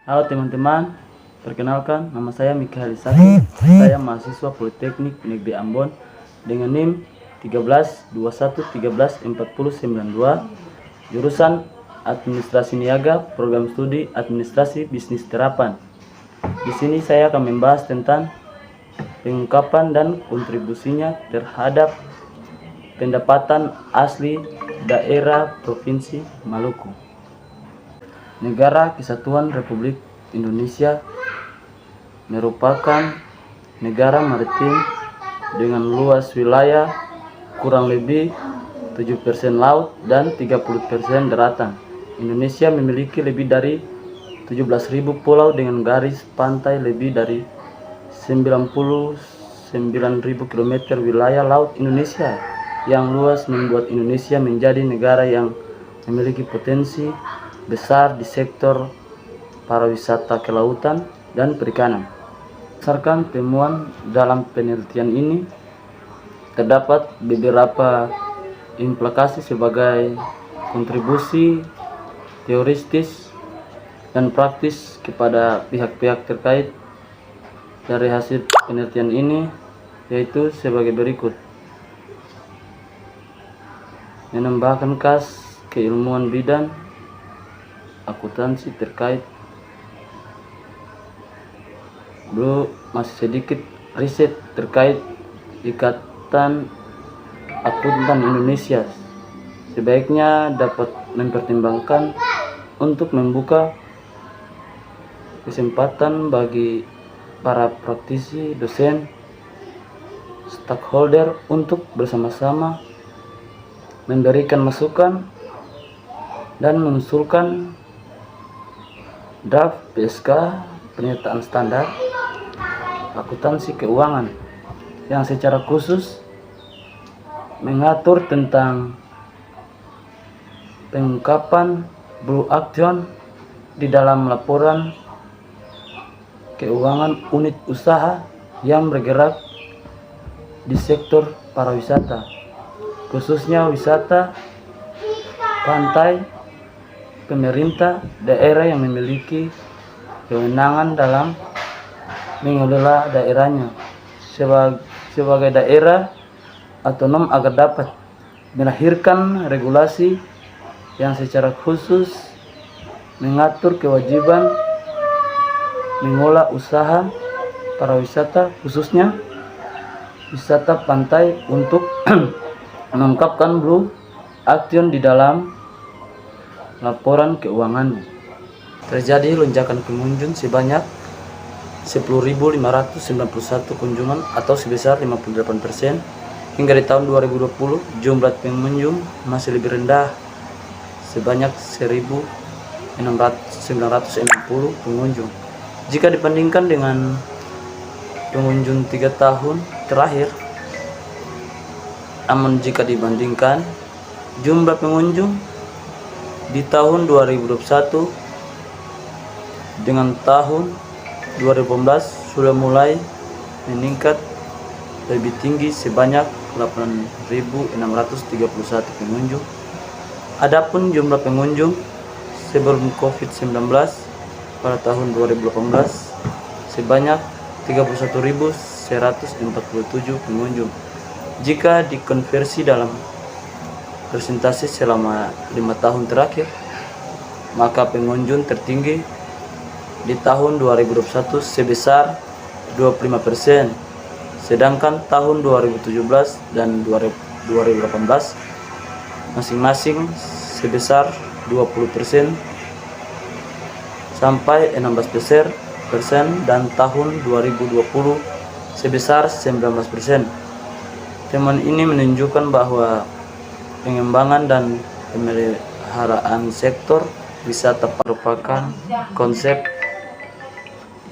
Halo teman-teman, perkenalkan nama saya Mikhail Saki. Saya mahasiswa Politeknik Negeri Ambon dengan NIM 1321134092, jurusan Administrasi Niaga, Program Studi Administrasi Bisnis Terapan. Di sini saya akan membahas tentang pengungkapan dan kontribusinya terhadap pendapatan asli daerah Provinsi Maluku. Negara Kesatuan Republik Indonesia merupakan negara maritim dengan luas wilayah kurang lebih 7% laut dan 30% daratan. Indonesia memiliki lebih dari 17.000 pulau dengan garis pantai lebih dari 99.000 km wilayah laut Indonesia yang luas membuat Indonesia menjadi negara yang memiliki potensi besar di sektor pariwisata kelautan dan perikanan. Berdasarkan temuan dalam penelitian ini, terdapat beberapa implikasi sebagai kontribusi teoretis dan praktis kepada pihak-pihak terkait dari hasil penelitian ini, yaitu sebagai berikut: menambahkan kas keilmuan bidang akuntansi terkait masih sedikit riset terkait Ikatan Akuntan Indonesia sebaiknya dapat mempertimbangkan untuk membuka kesempatan bagi para praktisi, dosen, stakeholder untuk bersama-sama memberikan masukan dan mengusulkan draft PSK pernyataan standar akuntansi keuangan yang secara khusus mengatur tentang pengungkapan blue action di dalam laporan keuangan unit usaha yang bergerak di sektor pariwisata, khususnya wisata pantai. Pemerintah daerah yang memiliki kewenangan dalam mengelola daerahnya sebagai daerah otonom agar dapat melahirkan regulasi yang secara khusus mengatur kewajiban mengelola usaha pariwisata, khususnya wisata pantai, untuk mengungkapkan blue action di dalam laporan keuangannya. Terjadi lonjakan pengunjung sebanyak 10.591 kunjungan atau sebesar 58%. Hingga di tahun 2020 jumlah pengunjung masih lebih rendah sebanyak 1.960 pengunjung jika dibandingkan dengan pengunjung 3 tahun terakhir. Namun jika dibandingkan jumlah pengunjung di tahun 2021 dengan tahun 2018 sudah mulai meningkat lebih tinggi sebanyak 8.631 pengunjung. Adapun jumlah pengunjung sebelum COVID-19 pada tahun 2018 sebanyak 31.147 pengunjung. Jika dikonversi dalam persentase selama 5 tahun terakhir, maka pengunjung tertinggi di tahun 2021 sebesar 25%, sedangkan tahun 2017 dan 2018 masing-masing sebesar 20% sampai 16% dan tahun 2020 sebesar 19%. Temuan ini menunjukkan bahwa pengembangan dan pemeliharaan sektor wisata merupakan konsep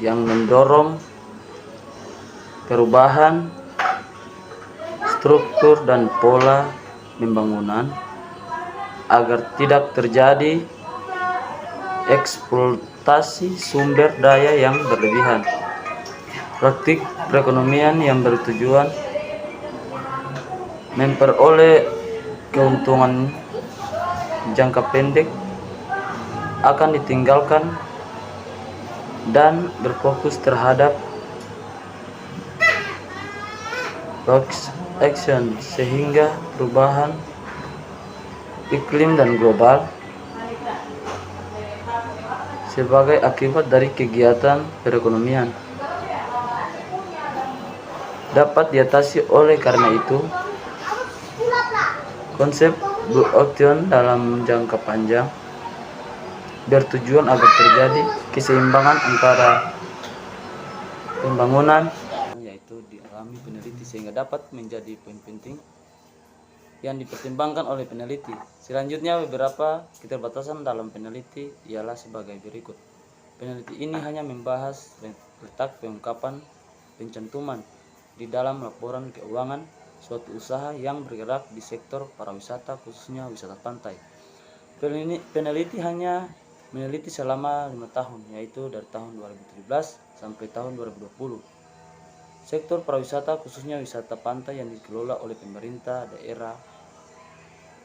yang mendorong perubahan struktur dan pola pembangunan agar tidak terjadi eksploitasi sumber daya yang berlebihan. Praktik perekonomian yang bertujuan memperoleh keuntungan jangka pendek akan ditinggalkan dan berfokus terhadap action sehingga perubahan iklim dan global sebagai akibat dari kegiatan perekonomian dapat diatasi. Oleh karena itu, konsep Blue Ocean dalam jangka panjang bertujuan agar terjadi keseimbangan antara pembangunan yaitu dialami peneliti sehingga dapat menjadi poin penting yang dipertimbangkan oleh peneliti. Selanjutnya, beberapa keterbatasan dalam peneliti ialah sebagai berikut. Peneliti ini hanya membahas letak pengungkapan pencantuman di dalam laporan keuangan suatu usaha yang bergerak di sektor pariwisata, khususnya wisata pantai. Peneliti hanya meneliti selama 5 tahun, yaitu dari tahun 2017 sampai tahun 2020. Sektor pariwisata, khususnya wisata pantai yang dikelola oleh pemerintah daerah,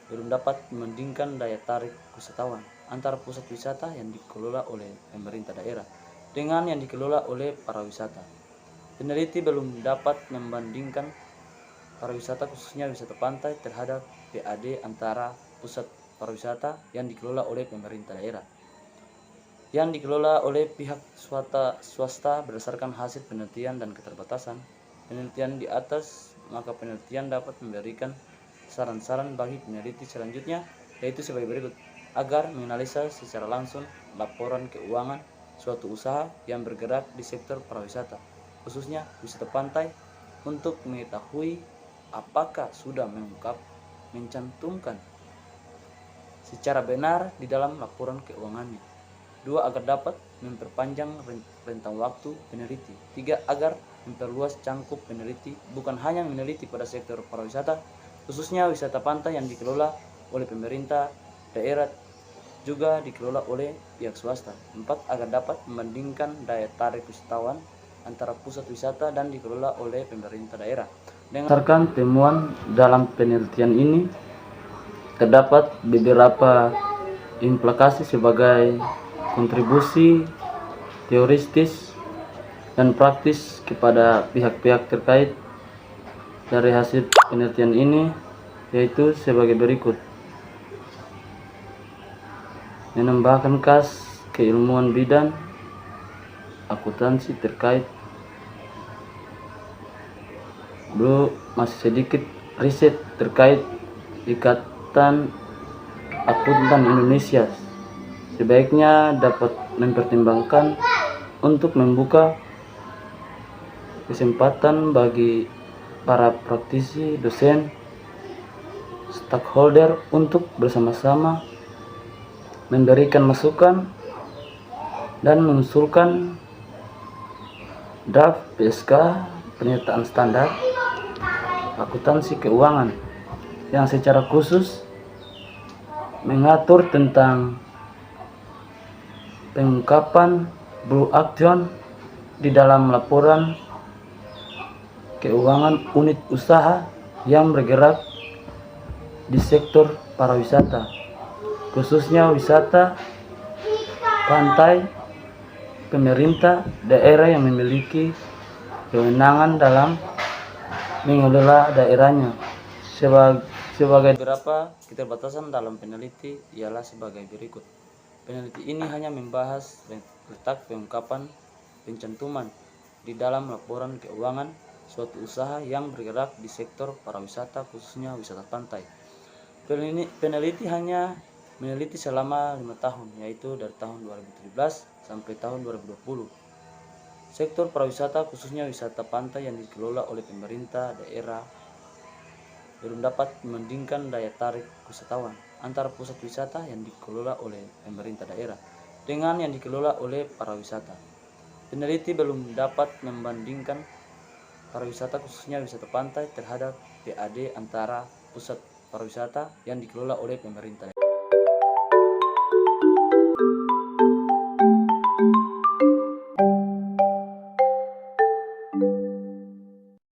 belum dapat membandingkan daya tarik wisatawan antara pusat wisata yang dikelola oleh pemerintah daerah dengan yang dikelola oleh pariwisata. Peneliti belum dapat membandingkan pariwisata, khususnya wisata pantai, terhadap PAD antara pusat pariwisata yang dikelola oleh pemerintah daerah yang dikelola oleh pihak swasta berdasarkan hasil penelitian dan keterbatasan penelitian di atas. Maka penelitian dapat memberikan saran-saran bagi peneliti selanjutnya, yaitu sebagai berikut. Agar menganalisa secara langsung laporan keuangan suatu usaha yang bergerak di sektor pariwisata, khususnya wisata pantai, untuk mengetahui apakah sudah mencantumkan secara benar di dalam laporan keuangannya. 2. Agar dapat memperpanjang rentang waktu peneliti. 3. Agar memperluas cangkup peneliti, bukan hanya meneliti pada sektor pariwisata, khususnya wisata pantai yang dikelola oleh pemerintah daerah, juga dikelola oleh pihak swasta. 4. Agar dapat membandingkan daya tarik wisatawan antara pusat wisata dan dikelola oleh pemerintah daerah. Berdasarkan temuan dalam penelitian ini, terdapat beberapa implikasi sebagai kontribusi teoretis dan praktis kepada pihak-pihak terkait dari hasil penelitian ini, yaitu sebagai berikut. Menambahkan keilmuan bidang akuntansi terkait masih sedikit riset terkait Ikatan Akuntan Indonesia sebaiknya dapat mempertimbangkan untuk membuka kesempatan bagi para praktisi, dosen, stakeholder untuk bersama-sama memberikan masukan dan mengusulkan draft PSK pernyataan standar akuntansi keuangan yang secara khusus mengatur tentang pengungkapan Blue Ocean di dalam laporan keuangan unit usaha yang bergerak di sektor pariwisata, khususnya wisata pantai, pemerintah daerah yang memiliki kewenangan dalam mengelola daerahnya. Sebagai beberapa keterbatasan dalam peneliti ialah sebagai berikut. Peneliti ini hanya membahas letak pengungkapan pencantuman di dalam laporan keuangan suatu usaha yang bergerak di sektor pariwisata, khususnya wisata pantai. Peneliti hanya meneliti selama 5 tahun, yaitu dari tahun 2017 sampai tahun 2020. Sektor pariwisata, khususnya wisata pantai yang dikelola oleh pemerintah daerah, belum dapat membandingkan daya tarik wisatawan antara pusat wisata yang dikelola oleh pemerintah daerah dengan yang dikelola oleh pariwisata. Peneliti belum dapat membandingkan pariwisata, khususnya wisata pantai, terhadap PAD antara pusat pariwisata yang dikelola oleh pemerintah